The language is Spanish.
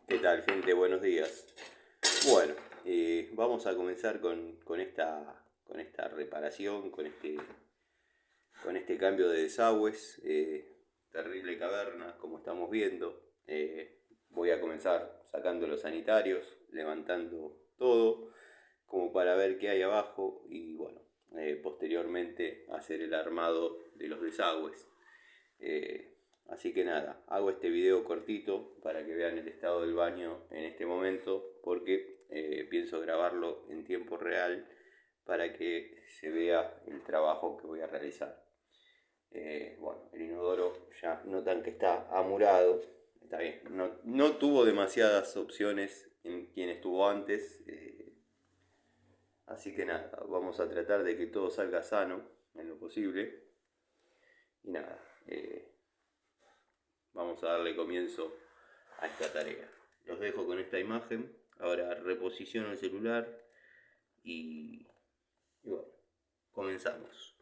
¿Qué tal, gente? Buenos días. Bueno, vamos a comenzar con esta reparación, con este cambio de desagües. Terrible caverna, como estamos viendo. Voy a comenzar sacando los sanitarios, levantando todo, como para ver qué hay abajo y bueno, posteriormente hacer el armado de los desagües. Eh, Así que nada, hago este video cortito para que vean el estado del baño en este momento porque pienso grabarlo en tiempo real para que se vea el trabajo que voy a realizar. Bueno, el inodoro ya notan que está amurado, está bien, no tuvo demasiadas opciones en quien estuvo antes, así que nada, vamos a tratar de que todo salga sano en lo posible y nada. Vamos a darle comienzo a esta tarea. Los dejo con esta imagen. Ahora reposiciono el celular y bueno, comenzamos.